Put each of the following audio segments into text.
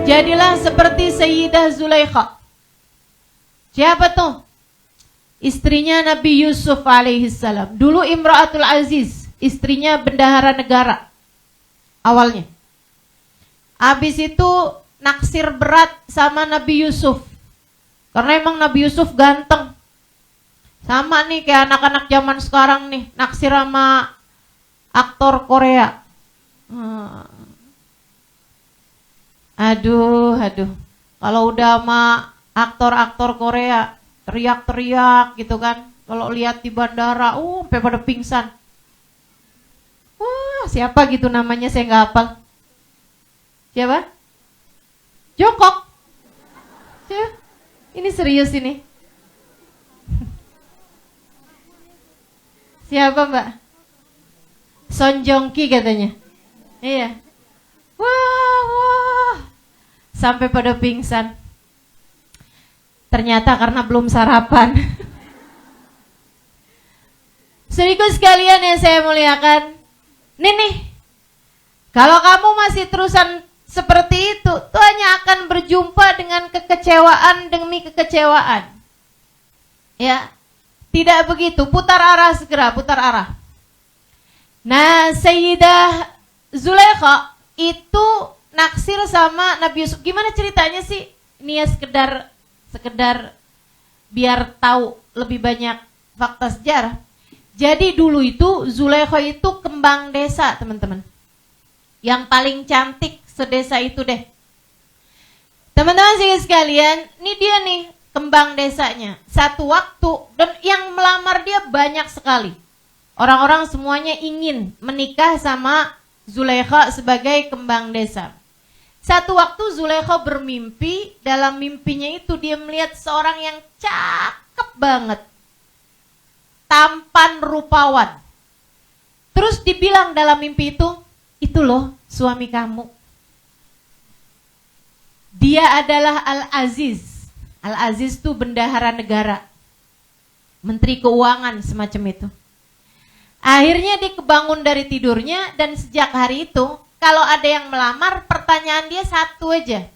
Jadilah seperti Sayyidah Zulaikha. Siapa tuh? Istrinya Nabi Yusuf alaihissalam. Dulu Imra'atul Aziz, istrinya bendahara negara awalnya. Habis itu naksir berat sama Nabi Yusuf, karena emang Nabi Yusuf ganteng. Sama nih kayak anak-anak zaman sekarang nih, naksir sama aktor Korea. Aduh. Kalau udah sama aktor-aktor Korea, teriak-teriak gitu kan. Kalau lihat di bandara, sampai pada pingsan. Wah, siapa gitu namanya, saya nggak hafal. Siapa? Jongkok. Siapa? Ini serius ini. Siapa Mbak? Son Joong Ki katanya. Iya. Wah. Sampai pada pingsan. Ternyata karena belum sarapan. Saudaraku sekalian yang saya muliakan, nih, kalau kamu masih terusan seperti itu, tuh hanya akan berjumpa dengan kekecewaan demi kekecewaan. Ya, tidak begitu. Putar arah segera, putar arah. Nah, Sayyidah Zulaikha itu naksir sama Nabi Yusuf. Gimana ceritanya sih? Ini ya sekedar biar tahu lebih banyak fakta sejarah. Jadi dulu itu Zulaikha itu kembang desa, teman-teman. Yang paling cantik sedesa itu deh. Teman-teman sekalian, ini dia nih kembang desanya. Satu waktu, dan yang melamar dia banyak sekali. Orang-orang semuanya ingin menikah sama Zulaikha sebagai kembang desa. Satu waktu Zulaikha bermimpi, dalam mimpinya itu dia melihat seorang yang cakep banget. Tampan rupawan. Terus dibilang dalam mimpi itu loh suami kamu. Dia adalah Al-Aziz. Al-Aziz itu bendahara negara. Menteri keuangan semacam itu. Akhirnya dia kebangun dari tidurnya dan sejak hari itu kalau ada yang melamar, pertanyaan dia satu aja.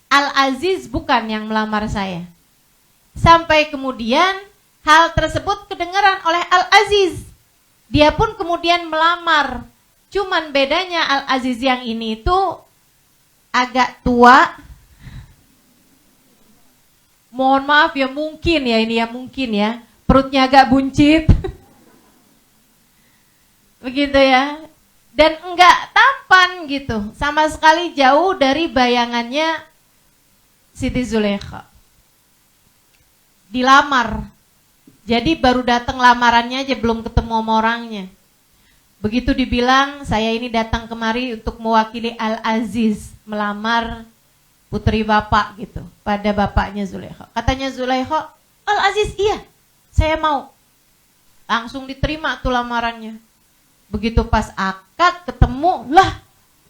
Al-Aziz bukan yang melamar saya. Sampai kemudian hal tersebut kedengaran oleh Al-Aziz. Dia pun kemudian melamar. Cuman bedanya Al-Aziz yang ini itu agak tua. Mohon maaf ya, mungkin ya. Perutnya agak buncit. Begitu ya. Dan enggak tampan gitu. Sama sekali jauh dari bayangannya Siti Zulaikha. Dilamar. Jadi baru datang lamarannya aja, belum ketemu sama orangnya. Begitu dibilang, saya ini datang kemari untuk mewakili Al-Aziz melamar putri bapak gitu, pada bapaknya Zulaikha. Katanya Zulaikha, Al-Aziz, iya, saya mau. Langsung diterima tuh lamarannya. Begitu pas akad ketemu, lah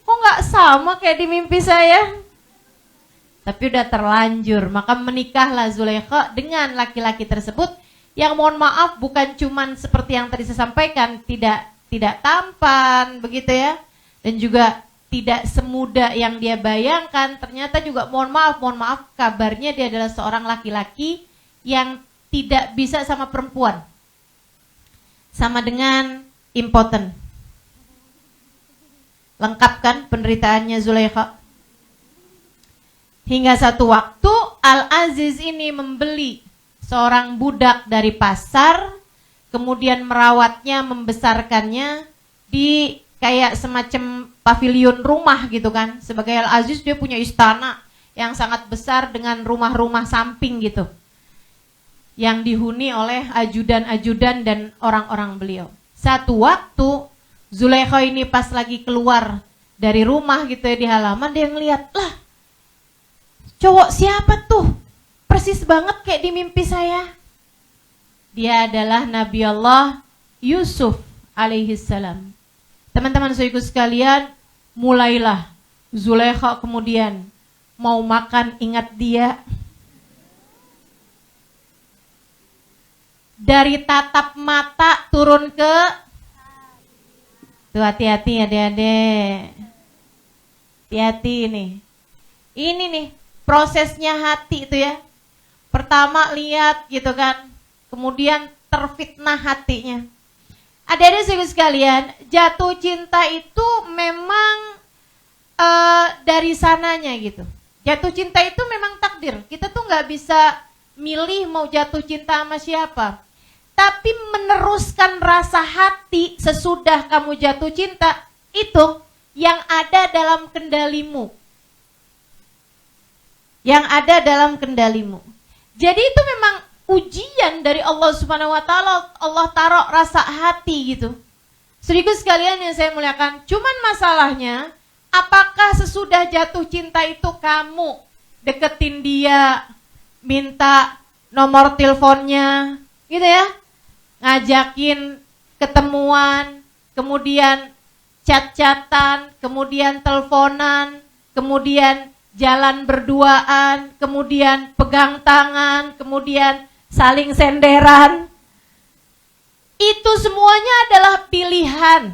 kok gak sama kayak di mimpi saya. Tapi udah terlanjur, maka menikahlah Zulaikha dengan laki-laki tersebut. Yang mohon maaf bukan cuman seperti yang tadi saya sampaikan, tidak tampan begitu ya, dan juga tidak semudah yang dia bayangkan. Ternyata juga mohon maaf kabarnya dia adalah seorang laki-laki yang tidak bisa sama perempuan, sama dengan impoten. Lengkap kan penderitaannya Zulaikha? Hingga satu waktu Al-Aziz ini membeli seorang budak dari pasar, kemudian merawatnya, membesarkannya di kayak semacam pavilion rumah gitu kan. Sebagai Al-Aziz dia punya istana yang sangat besar dengan rumah-rumah samping gitu, yang dihuni oleh ajudan-ajudan dan orang-orang beliau. Satu waktu Zulaikha ini pas lagi keluar dari rumah gitu ya, di halaman, dia ngeliat, lah cowok siapa tuh? Persis banget kayak di mimpi saya. Dia adalah Nabi Allah Yusuf alaihissalam. Teman-teman saudaraku sekalian, mulailah Zulaikha kemudian mau makan, ingat dia. Dari tatap mata turun ke, tuh hati-hati adik-adik. Hati-hati nih. Ini nih prosesnya hati itu ya. Pertama lihat gitu kan, kemudian terfitnah hatinya. Adik-adik sekalian, jatuh cinta itu memang dari sananya gitu. Jatuh cinta itu memang takdir. Kita tuh nggak bisa milih mau jatuh cinta sama siapa. Tapi meneruskan rasa hati sesudah kamu jatuh cinta itu yang ada dalam kendalimu. Yang ada dalam kendalimu. Jadi itu memang ujian dari Allah Subhanahu wa taala. Allah taruh rasa hati gitu. Saudaraku sekalian yang saya muliakan, cuman masalahnya apakah sesudah jatuh cinta itu kamu deketin dia, minta nomor teleponnya, gitu ya, ngajakin ketemuan, kemudian chat-chatan, kemudian teleponan, kemudian jalan berduaan, kemudian pegang tangan, kemudian saling senderan. Itu semuanya adalah pilihan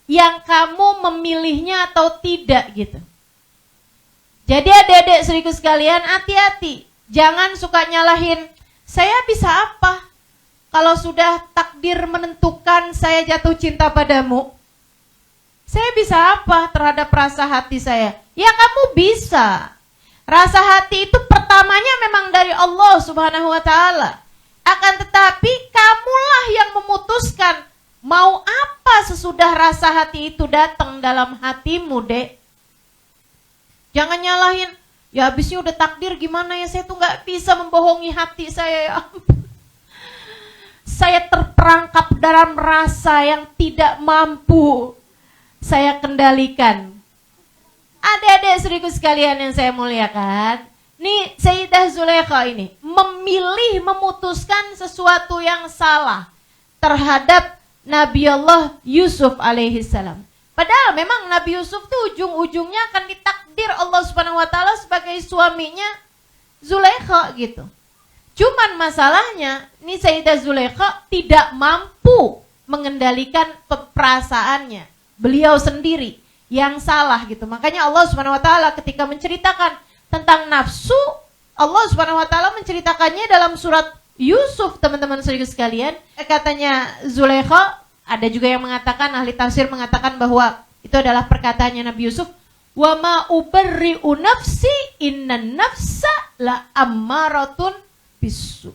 yang kamu memilihnya atau tidak gitu. Jadi adik-adik saudaraku sekalian, hati-hati. Jangan suka nyalahin, saya bisa apa? Kalau sudah takdir menentukan saya jatuh cinta padamu, saya bisa apa terhadap rasa hati saya? Ya kamu bisa. Rasa hati itu pertamanya memang dari Allah Subhanahu wa taala. Akan tetapi kamulah yang memutuskan mau apa sesudah rasa hati itu datang dalam hatimu, Dek. Jangan nyalahin, ya habisnya udah takdir gimana ya, saya tuh gak bisa membohongi hati saya ya. Saya terperangkap dalam rasa yang tidak mampu saya kendalikan. Adik-adik saudaraku sekalian yang saya muliakan, nih Sayyidah Zulaikha ini memilih memutuskan sesuatu yang salah terhadap Nabi Allah Yusuf alaihissalam. Padahal memang Nabi Yusuf tuh ujung-ujungnya akan ditakdir Allah Subhanahu wa taala sebagai suaminya Zulaikha gitu. Cuman masalahnya ini Sayyidah Zulaikha tidak mampu mengendalikan perasaannya. Beliau sendiri yang salah gitu. Makanya Allah Subhanahu wa taala ketika menceritakan tentang nafsu, Allah Subhanahu wa taala menceritakannya dalam surat Yusuf, teman-teman saudara sekalian. Katanya Zulaikha, ada juga yang mengatakan, ahli tafsir mengatakan bahwa itu adalah perkataannya Nabi Yusuf, wa ma ubarri'u nafsi innan nafsa la ammaratun bisu.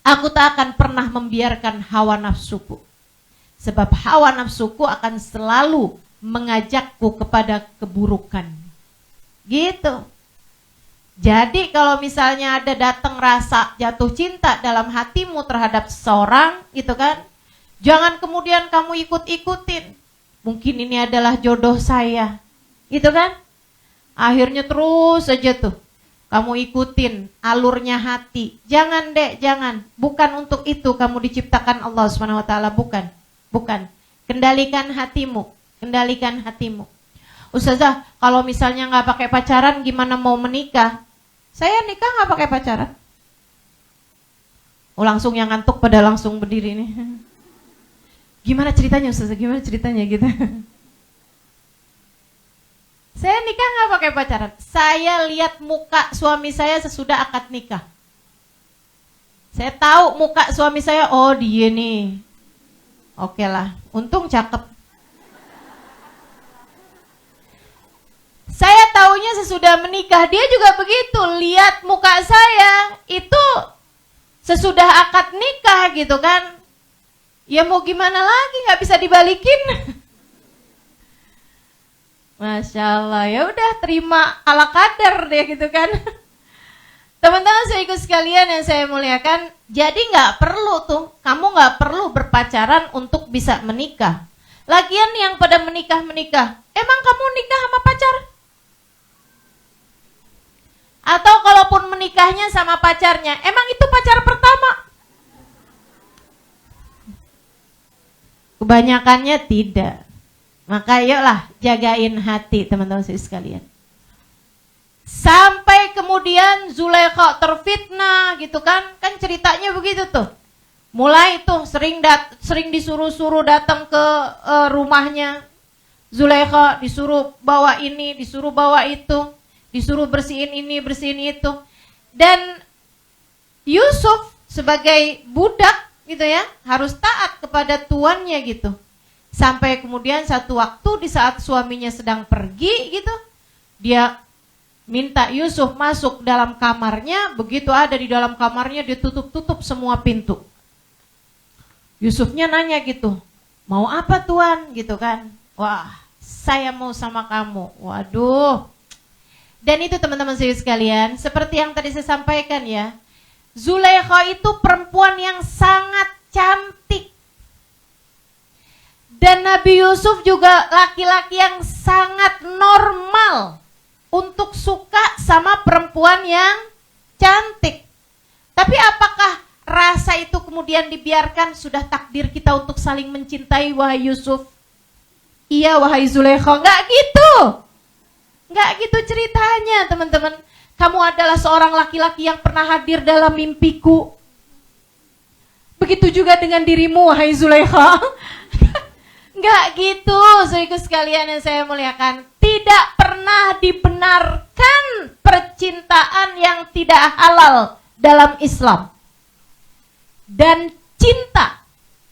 Aku tak akan pernah membiarkan hawa nafsuku, sebab hawa nafsuku akan selalu mengajakku kepada keburukan. Gitu. Jadi kalau misalnya ada datang rasa jatuh cinta dalam hatimu terhadap seseorang, gitu kan, jangan kemudian kamu ikut-ikutin. Mungkin ini adalah jodoh saya, gitu kan. Akhirnya terus saja tuh kamu ikutin alurnya hati. Jangan, Dek, jangan. Bukan untuk itu kamu diciptakan Allah Subhanahu wa taala, bukan. Bukan. Kendalikan hatimu, kendalikan hatimu. Ustazah, kalau misalnya nggak pakai pacaran gimana mau menikah? Saya nikah nggak pakai pacaran. Oh, langsung yang ngantuk pada langsung berdiri nih. Gimana ceritanya Ustazah? Gimana ceritanya gitu? Saya nikah nggak pakai pacaran. Saya lihat muka suami saya sesudah akad nikah. Saya tahu muka suami saya, oh dia nih. Oke lah, untung cakep. Saya taunya sesudah menikah, dia juga begitu. Lihat muka saya, itu sesudah akad nikah gitu kan. Ya mau gimana lagi, gak bisa dibalikin. Masya Allah, ya udah terima ala kadar deh gitu kan. Teman-teman saya ikut sekalian yang saya muliakan, jadi gak perlu tuh, kamu gak perlu berpacaran untuk bisa menikah. Lagian yang pada menikah-menikah, emang kamu nikah sama pacar? Atau kalaupun menikahnya sama pacarnya, emang itu pacar pertama? Kebanyakannya tidak. Maka yuklah jagain hati teman-teman sekalian. Sampai kemudian Zulaikha terfitnah gitu kan. Kan ceritanya begitu tuh. Mulai tuh sering disuruh-suruh datang ke rumahnya Zulaikha, disuruh bawa ini, disuruh bawa itu. disuruh bersihin ini, bersihin itu. Dan Yusuf sebagai budak gitu ya, harus taat kepada tuannya gitu. Sampai kemudian satu waktu di saat suaminya sedang pergi gitu, dia minta Yusuf masuk dalam kamarnya. Begitu ada di dalam kamarnya, dia tutup semua pintu. Yusufnya nanya gitu, mau apa tuan gitu kan. Wah, saya mau sama kamu. Waduh. Dan itu teman-teman sekalian, seperti yang tadi saya sampaikan ya, Zulaikha itu perempuan yang sangat cantik. Dan Nabi Yusuf juga laki-laki yang sangat normal untuk suka sama perempuan yang cantik. Tapi apakah rasa itu kemudian dibiarkan? Sudah takdir kita untuk saling mencintai, wahai Yusuf? Iya, wahai Zulaikha. Enggak gitu. Enggak gitu ceritanya, teman-teman. Kamu adalah seorang laki-laki yang pernah hadir dalam mimpiku. Begitu juga dengan dirimu, wahai Zulaikha. Enggak gitu, saudaraku sekalian yang saya muliakan. Tidak pernah dibenarkan percintaan yang tidak halal dalam Islam. Dan cinta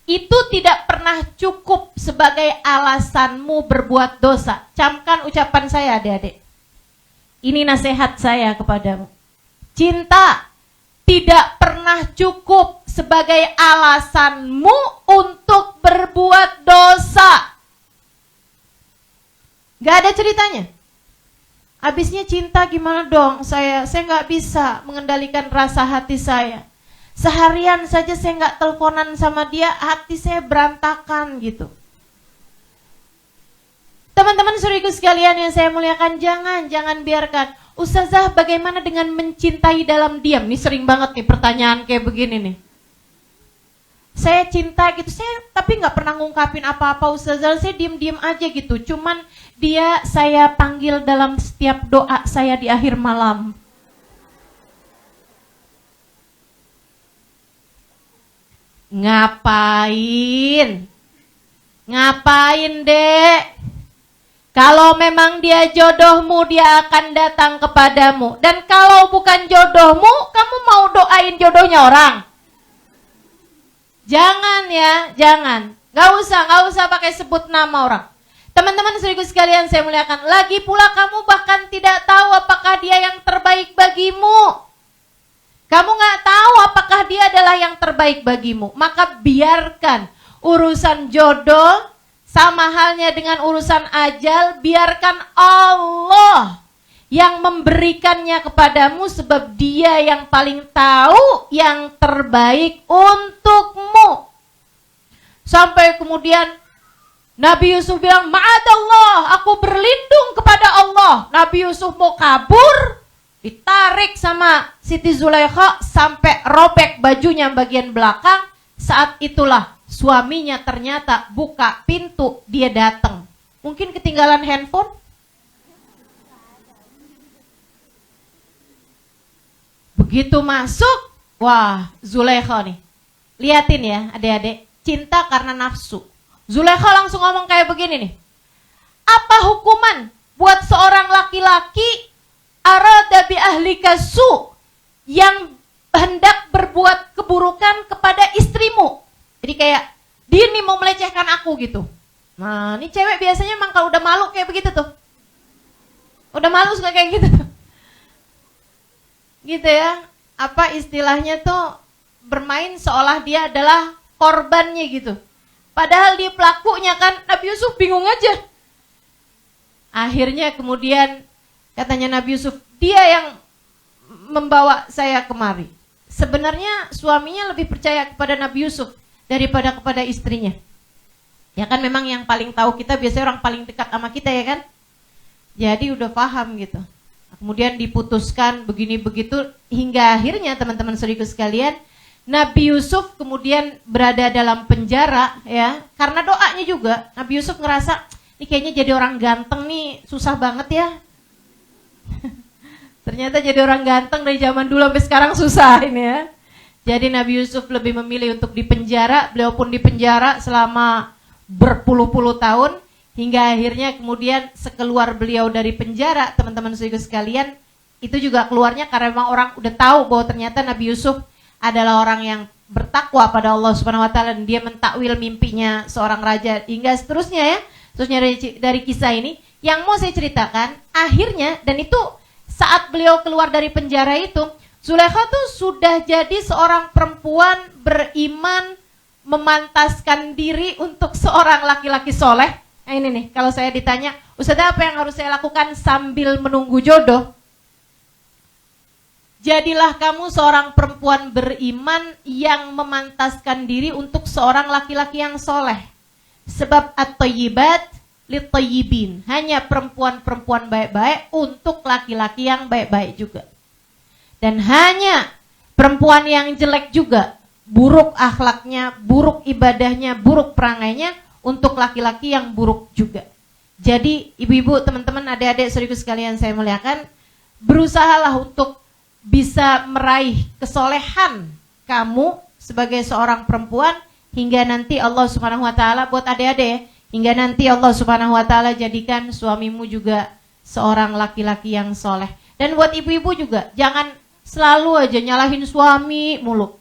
itu tidak pernah cukup sebagai alasanmu berbuat dosa. Camkan ucapan saya, adik-adik. Ini nasihat saya kepadamu. Cinta tidak pernah cukup sebagai alasanmu untuk berbuat dosa. Gak ada ceritanya. Habisnya cinta gimana dong? Saya gak bisa mengendalikan rasa hati saya. Seharian saja saya gak teleponan sama dia, hati saya berantakan gitu. Teman-teman saudaraku sekalian yang saya muliakan, jangan biarkan. Ustazah, bagaimana dengan mencintai dalam diam? Ini sering banget nih pertanyaan kayak begini nih. Saya cinta gitu, tapi nggak pernah ngungkapin apa-apa Ustazah, saya diem-diem aja gitu. Cuman dia saya panggil dalam setiap doa saya di akhir malam. Ngapain? Ngapain, Dek? Kalau memang dia jodohmu, dia akan datang kepadamu. Dan kalau bukan jodohmu, kamu mau doain jodohnya orang? Jangan ya, jangan. Gak usah pakai sebut nama orang. Teman-teman saudaraku sekalian saya muliakan. Lagi pula kamu bahkan tidak tahu apakah dia yang terbaik bagimu. Kamu gak tahu apakah dia adalah yang terbaik bagimu. Maka biarkan urusan jodoh, sama halnya dengan urusan ajal, biarkan Allah yang memberikannya kepadamu, sebab dia yang paling tahu yang terbaik untukmu. Sampai kemudian Nabi Yusuf bilang, ma'adallah, aku berlindung kepada Allah. Nabi Yusuf mau kabur, ditarik sama Siti Zulaikha sampai robek bajunya bagian belakang. Saat itulah suaminya ternyata buka pintu, dia datang. Mungkin ketinggalan handphone. Begitu masuk, wah, Zulaikha nih. Liatin ya adik-adik, cinta karena nafsu. Zulaikha langsung ngomong kayak begini nih. Apa hukuman buat seorang laki-laki arada bi ahlika su, yang hendak berbuat keburukan kepada istrimu? Jadi kayak dia nih mau melecehkan aku gitu. Nah, ini cewek biasanya emang kalau udah malu kayak begitu tuh. Udah malu suka kayak gitu tuh. Gitu ya. Apa istilahnya tuh, bermain seolah dia adalah korbannya gitu. Padahal dia pelakunya kan. Nabi Yusuf bingung aja. Akhirnya kemudian katanya Nabi Yusuf, dia yang membawa saya kemari. Sebenarnya suaminya lebih percaya kepada Nabi Yusuf daripada kepada istrinya. Ya kan memang yang paling tahu kita biasanya orang paling dekat sama kita ya kan. Jadi udah paham gitu. Kemudian diputuskan begini begitu hingga akhirnya teman-teman saudaraku sekalian, Nabi Yusuf kemudian berada dalam penjara ya. Karena doanya juga Nabi Yusuf ngerasa ini kayaknya jadi orang ganteng nih susah banget ya. Ternyata jadi orang ganteng dari zaman dulu sampai sekarang susah ini ya. Jadi Nabi Yusuf lebih memilih untuk dipenjara. Beliau pun dipenjara selama berpuluh-puluh tahun Hingga akhirnya kemudian sekeluar beliau dari penjara, teman-teman sekalian, itu juga keluarnya karena memang orang udah tahu bahwa ternyata Nabi Yusuf adalah orang yang bertakwa pada Allah Subhanahu wa taala, dan dia mentakwil mimpinya seorang raja hingga seterusnya ya. Terusnya dari kisah ini yang mau saya ceritakan akhirnya, dan itu saat beliau keluar dari penjara itu, Zulaikha tuh sudah jadi seorang perempuan beriman, memantaskan diri untuk seorang laki-laki soleh. Nah ini nih, kalau saya ditanya, Ustazah apa yang harus saya lakukan sambil menunggu jodoh? Jadilah kamu seorang perempuan beriman yang memantaskan diri untuk seorang laki-laki yang soleh. Sebab at-thayyibat lit-thayyibin. Hanya perempuan-perempuan baik-baik untuk laki-laki yang baik-baik juga. Dan hanya perempuan yang jelek juga, buruk akhlaknya, buruk ibadahnya, buruk perangainya, untuk laki-laki yang buruk juga. Jadi ibu-ibu, teman-teman, adik-adik, saudaraku sekalian saya muliakan, berusahalah untuk bisa meraih kesolehan kamu sebagai seorang perempuan, hingga nanti Allah Subhanahu wa taala, buat adik-adik ya, hingga nanti Allah Subhanahu wa taala jadikan suamimu juga seorang laki-laki yang soleh. Dan buat ibu-ibu juga, jangan selalu aja nyalahin suami mulu.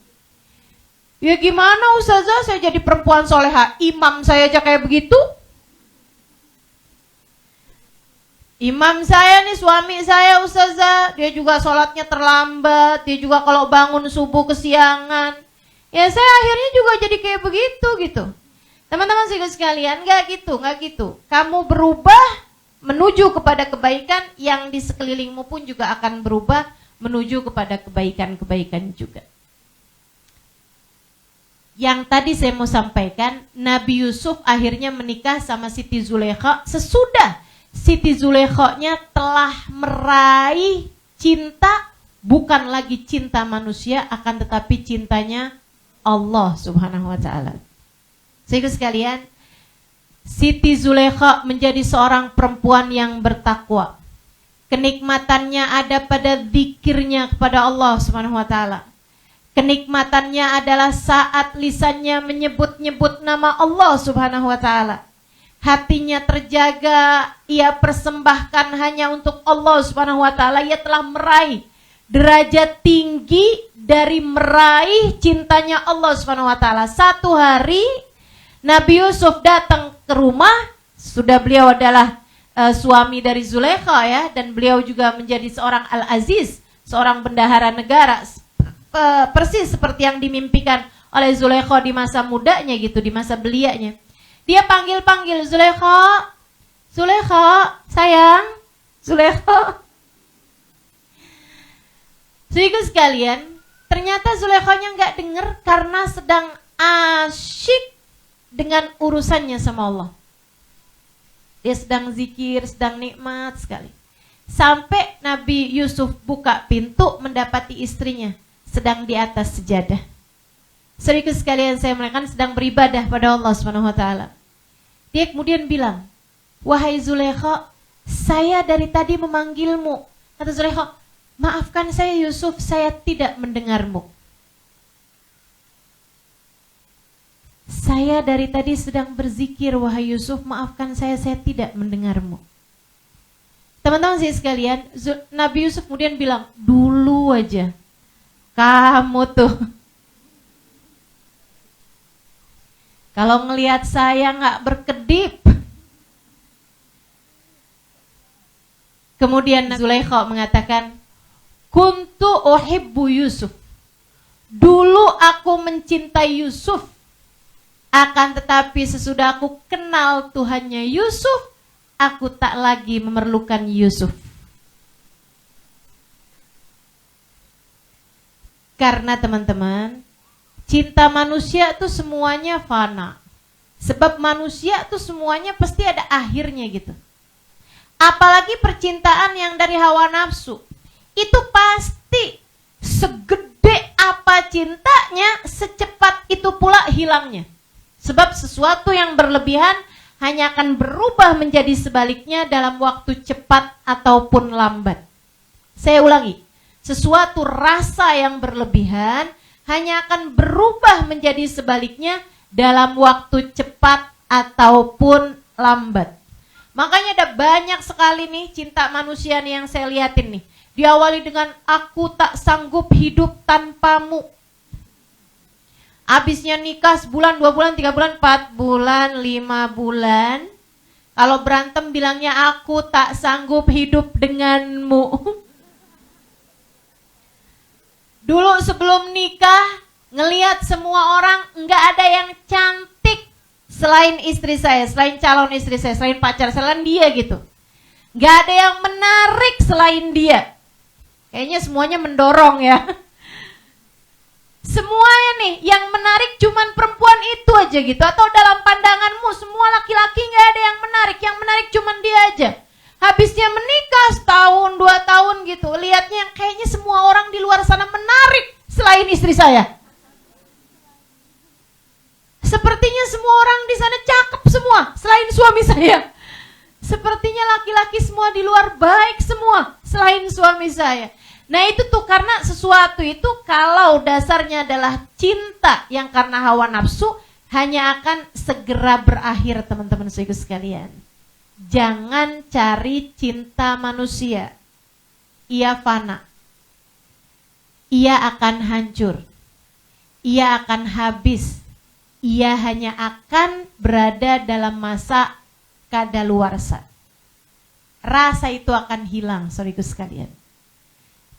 Ya gimana Ustazah, saya jadi perempuan soleha, imam saya aja kayak begitu. Imam saya nih, suami saya Ustazah, dia juga sholatnya terlambat, dia juga kalau bangun subuh kesiangan. Ya saya akhirnya juga jadi kayak begitu gitu. Teman-teman sekalian, gak gitu. Kamu berubah menuju kepada kebaikan, yang di sekelilingmu pun juga akan berubah menuju kepada kebaikan-kebaikan juga. Yang tadi saya mau sampaikan, Nabi Yusuf akhirnya menikah sama Siti Zulaikha sesudah Siti Zulaikha-nya telah meraih cinta, bukan lagi cinta manusia, akan tetapi cintanya Allah Subhanahu wa taala. Saudara sekalian, Siti Zulaikha menjadi seorang perempuan yang bertakwa. Kenikmatannya ada pada zikirnya kepada Allah Subhanahu wa taala. Kenikmatannya adalah saat lisannya menyebut-nyebut nama Allah Subhanahu wa taala. Hatinya terjaga, ia persembahkan hanya untuk Allah Subhanahu wa taala. Ia telah meraih derajat tinggi dari meraih cintanya Allah Subhanahu wa taala. Satu hari Nabi Yusuf datang ke rumah, sudah beliau adalah suami dari Zulaikha ya, dan beliau juga menjadi seorang Al-Aziz, seorang bendahara negara. Persis seperti yang dimimpikan oleh Zulaikha di masa mudanya gitu, di masa belianya. Dia panggil-panggil Zulaikha, Zulaikha, sayang, Zulaikha. Saudara sekalian, ternyata Zulaikhanya nggak dengar karena sedang asyik dengan urusannya sama Allah. Dia sedang zikir, sedang nikmat sekali. Sampai Nabi Yusuf buka pintu mendapati istrinya sedang di atas sejadah. Saudaraku sekalian saya muliakan, sedang beribadah pada Allah Subhanahu wa taala. Dia kemudian bilang, "Wahai Zulaikha, saya dari tadi memanggilmu." Kata Zulaikha, "Maafkan saya Yusuf, saya tidak mendengarmu." "Saya dari tadi sedang berzikir, wahai Yusuf, maafkan saya tidak mendengarmu." Teman-teman sekalian, Nabi Yusuf kemudian bilang, "Dulu aja kamu tuh kalau ngelihat saya nggak berkedip." Kemudian Zulaikha mengatakan, "Kuntu uhibbu Yusuf." Dulu aku mencintai Yusuf, akan tetapi sesudah aku kenal Tuhannya Yusuf, aku tak lagi memerlukan Yusuf. Karena teman-teman, cinta manusia itu semuanya fana. Sebab manusia itu semuanya pasti ada akhirnya gitu. Apalagi percintaan yang dari hawa nafsu. Itu pasti segede apa cintanya, secepat itu pula hilangnya. Sebab sesuatu yang berlebihan hanya akan berubah menjadi sebaliknya dalam waktu cepat ataupun lambat. Saya ulangi. Sesuatu rasa yang berlebihan hanya akan berubah menjadi sebaliknya dalam waktu cepat ataupun lambat. Makanya ada banyak sekali nih cinta manusia nih yang saya liatin nih. Diawali dengan aku tak sanggup hidup tanpamu. Habisnya nikah sebulan, 2 bulan, 3 bulan, 4 bulan, 5 bulan. Kalau berantem bilangnya aku tak sanggup hidup denganmu. Dulu sebelum nikah ngelihat semua orang nggak ada yang cantik selain istri saya, selain calon istri saya, selain pacar, selain dia gitu. Nggak ada yang menarik selain dia. Kayaknya semuanya mendorong ya. Semuanya nih yang menarik cuman perempuan itu aja gitu. Atau dalam pandanganmu semua laki-laki gak ada yang menarik. Yang menarik cuman dia aja. Habisnya menikah setahun 2 tahun gitu, lihatnya yang kayaknya semua orang di luar sana menarik selain istri saya. Sepertinya semua orang di sana cakep semua selain suami saya. Sepertinya laki-laki semua di luar baik semua selain suami saya. Nah itu tuh karena sesuatu itu kalau dasarnya adalah cinta yang karena hawa nafsu hanya akan segera berakhir teman-teman sekalian. Jangan cari cinta manusia. Ia fana. Ia akan hancur. Ia akan habis. Ia hanya akan berada dalam masa kadaluarsa. Rasa itu akan hilang, saudaraku sekalian.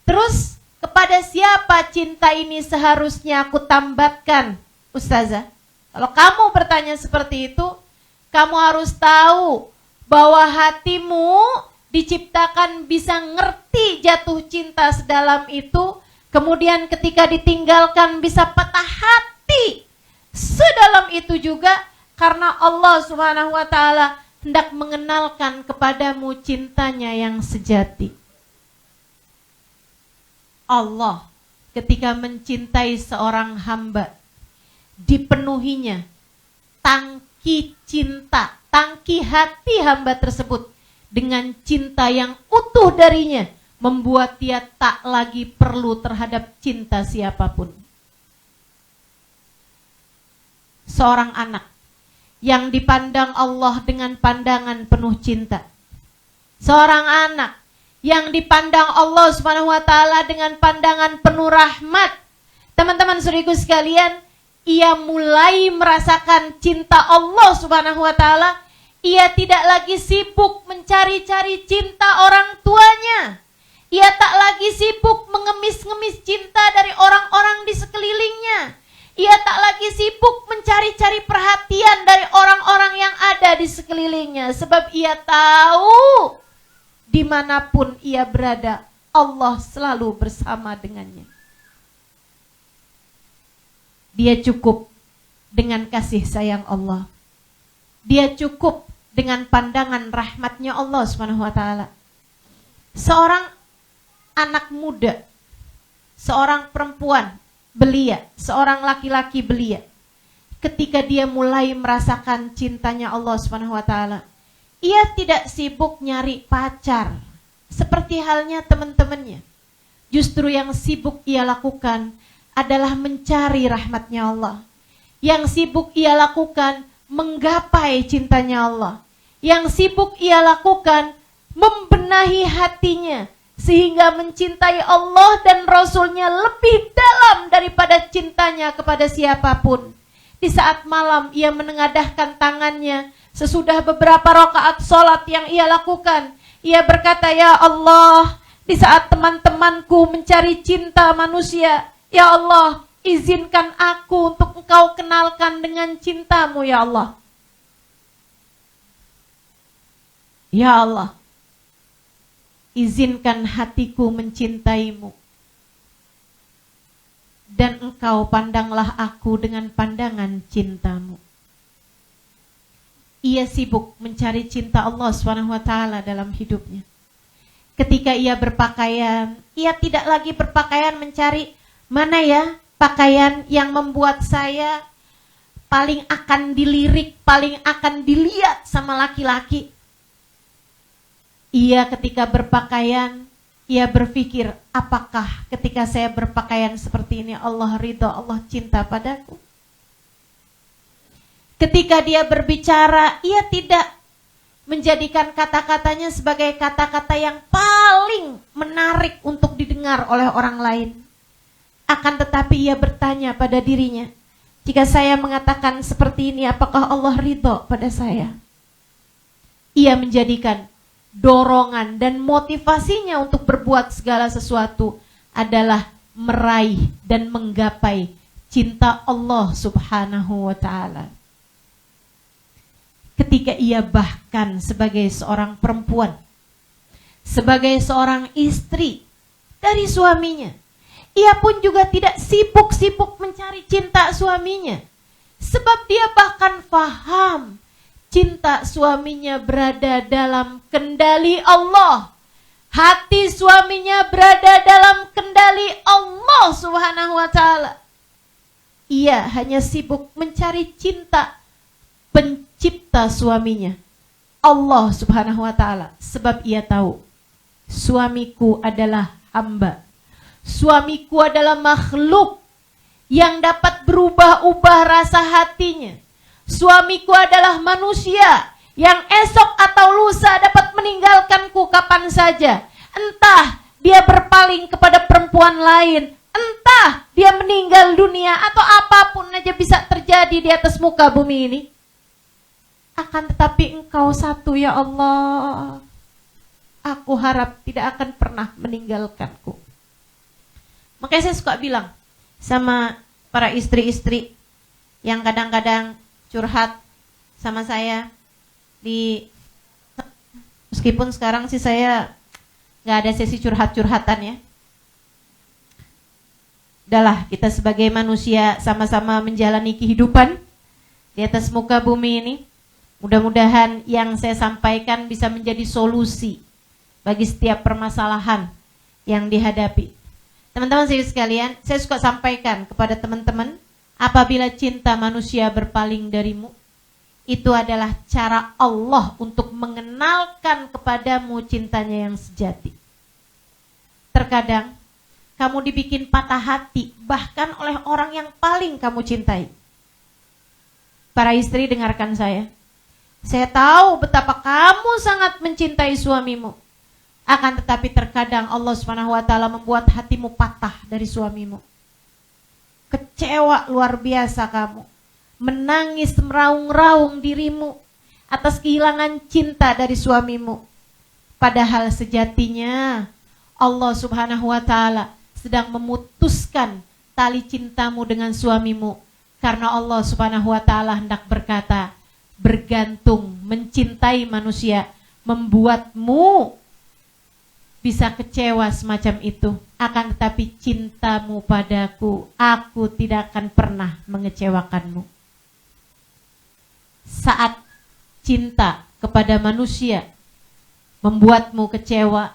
Terus kepada siapa cinta ini seharusnya aku tambatkan, Ustazah? Kalau kamu bertanya seperti itu, kamu harus tahu bahwa hatimu diciptakan bisa ngerti jatuh cinta sedalam itu, kemudian ketika ditinggalkan bisa patah hati sedalam itu juga, karena Allah Subhanahu wa taala hendak mengenalkan kepadamu cintanya yang sejati. Allah ketika mencintai seorang hamba, dipenuhinya tangki cinta, tangki hati hamba tersebut dengan cinta yang utuh darinya, membuat dia tak lagi perlu terhadap cinta siapapun. Seorang anak yang dipandang Allah dengan pandangan penuh cinta. Seorang anak yang dipandang Allah Subhanahu wa taala dengan pandangan penuh rahmat. Teman-teman saudaraku sekalian, ia mulai merasakan cinta Allah Subhanahu wa taala. Ia tidak lagi sibuk mencari-cari cinta orang tuanya. Ia tak lagi sibuk mengemis-ngemis cinta dari orang-orang di sekelilingnya. Ia tak lagi sibuk mencari-cari perhatian dari orang-orang yang ada di sekelilingnya. Sebab ia tahu dimanapun ia berada, Allah selalu bersama dengannya. Dia cukup dengan kasih sayang Allah. Dia cukup dengan pandangan rahmatnya Allah Subhanahu wa taala. Seorang anak muda, seorang perempuan belia, seorang laki-laki belia, ketika dia mulai merasakan cintanya Allah Subhanahu wa taala, ia tidak sibuk nyari pacar seperti halnya teman-temannya. Justru yang sibuk ia lakukan adalah mencari rahmatnya Allah. Yang sibuk ia lakukan menggapai cintanya Allah. Yang sibuk ia lakukan membenahi hatinya sehingga mencintai Allah dan Rasulnya lebih dalam daripada cintanya kepada siapapun. Di saat malam ia menengadahkan tangannya sesudah beberapa rakaat sholat yang ia lakukan. Ia berkata, ya Allah, di saat teman-temanku mencari cinta manusia, ya Allah, izinkan aku untuk Engkau kenalkan dengan cintamu, ya Allah. Ya Allah, izinkan hatiku mencintaimu. Dan Engkau pandanglah aku dengan pandangan cintamu. Ia sibuk mencari cinta Allah SWT dalam hidupnya. Ketika ia berpakaian, ia tidak lagi berpakaian mencari mana ya pakaian yang membuat saya paling akan dilirik, paling akan dilihat sama laki-laki. Ia ketika berpakaian, ia berpikir, apakah ketika saya berpakaian seperti ini Allah ridha, Allah cinta padaku? Ketika dia berbicara, ia tidak menjadikan kata-katanya sebagai kata-kata yang paling menarik untuk didengar oleh orang lain. Akan tetapi ia bertanya pada dirinya, jika saya mengatakan seperti ini, apakah Allah ridho pada saya? Ia menjadikan dorongan dan motivasinya untuk berbuat segala sesuatu adalah meraih dan menggapai cinta Allah Subhanahu wa ta'ala. Ketika ia bahkan sebagai seorang perempuan, sebagai seorang istri dari suaminya, ia pun juga tidak sibuk-sibuk mencari cinta suaminya. Sebab dia bahkan faham cinta suaminya berada dalam kendali Allah. Hati suaminya berada dalam kendali Allah Subhanahu wa ta'ala. Ia hanya sibuk mencari cinta pencipta suaminya, Allah Subhanahu wa ta'ala. Sebab ia tahu, suamiku adalah hamba. Suamiku adalah makhluk yang dapat berubah-ubah rasa hatinya. Suamiku adalah manusia yang esok atau lusa dapat meninggalkanku kapan saja. Entah dia berpaling kepada perempuan lain, entah dia meninggal dunia, atau apapun aja bisa terjadi di atas muka bumi ini. Akan tetapi Engkau satu ya Allah. Aku harap tidak akan pernah meninggalkanku. Makanya saya suka bilang sama para istri-istri yang kadang-kadang curhat sama saya meskipun sekarang sih saya nggak ada sesi curhat-curhatan ya. Udahlah, kita sebagai manusia sama-sama menjalani kehidupan di atas muka bumi ini. Mudah-mudahan yang saya sampaikan bisa menjadi solusi bagi setiap permasalahan yang dihadapi. Teman-teman sekalian, saya suka sampaikan kepada teman-teman, apabila cinta manusia berpaling darimu, itu adalah cara Allah untuk mengenalkan kepadamu cintanya yang sejati. Terkadang kamu dibikin patah hati bahkan oleh orang yang paling kamu cintai. Para istri, dengarkan saya. Saya tahu betapa kamu sangat mencintai suamimu. Akan tetapi terkadang Allah Subhanahu wa ta'ala membuat hatimu patah dari suamimu. Kecewa luar biasa kamu. Menangis meraung-raung dirimu atas kehilangan cinta dari suamimu. Padahal sejatinya Allah Subhanahu wa ta'ala sedang memutuskan tali cintamu dengan suamimu. Karena Allah Subhanahu wa ta'ala hendak berkata, bergantung, mencintai manusia, membuatmu bisa kecewa semacam itu. Akan tetapi cintamu padaku, aku tidak akan pernah mengecewakanmu. Saat cinta kepada manusia membuatmu kecewa,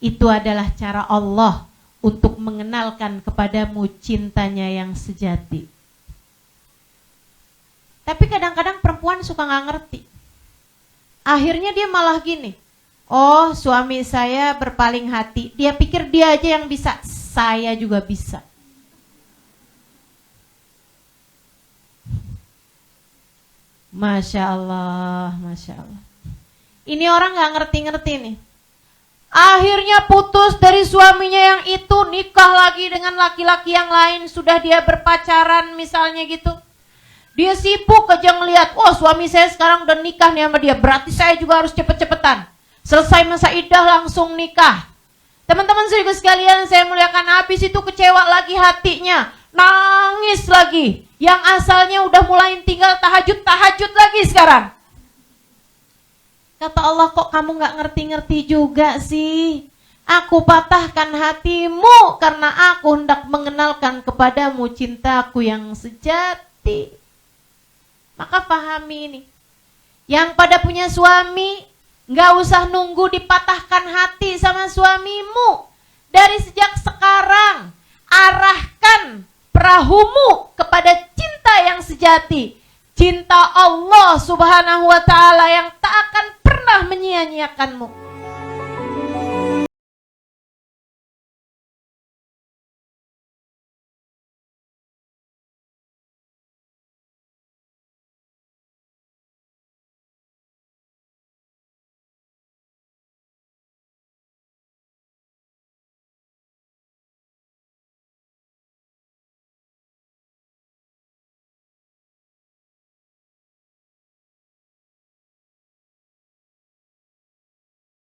itu adalah cara Allah untuk mengenalkan kepadamu cintanya yang sejati. Tapi kadang-kadang perempuan suka gak ngerti. Akhirnya dia malah gini, oh suami saya berpaling hati, dia pikir dia aja yang bisa, saya juga bisa. Masya Allah, Masya Allah. Ini orang gak ngerti-ngerti nih. Akhirnya putus dari suaminya yang itu, nikah lagi dengan laki-laki yang lain, sudah dia berpacaran misalnya gitu. Dia sibuk aja ngelihat, oh suami saya sekarang udah nikah nih sama dia, berarti saya juga harus cepet-cepetan. Selesai masa iddah langsung nikah. Teman-teman saudara sekalian, saya muliakan, habis itu kecewa lagi hatinya, nangis lagi. Yang asalnya udah mulai tinggal tahajud lagi sekarang. Kata Allah, kok kamu gak ngerti-ngerti juga sih? Aku patahkan hatimu karena aku hendak mengenalkan kepadamu cintaku yang sejati. Maka pahami ini. Yang pada punya suami, gak usah nunggu dipatahkan hati sama suamimu. Dari sejak sekarang, arahkan perahumu kepada cinta yang sejati. Cinta Allah Subhanahu wa ta'ala yang tak akan pernah menyia-nyiakanmu.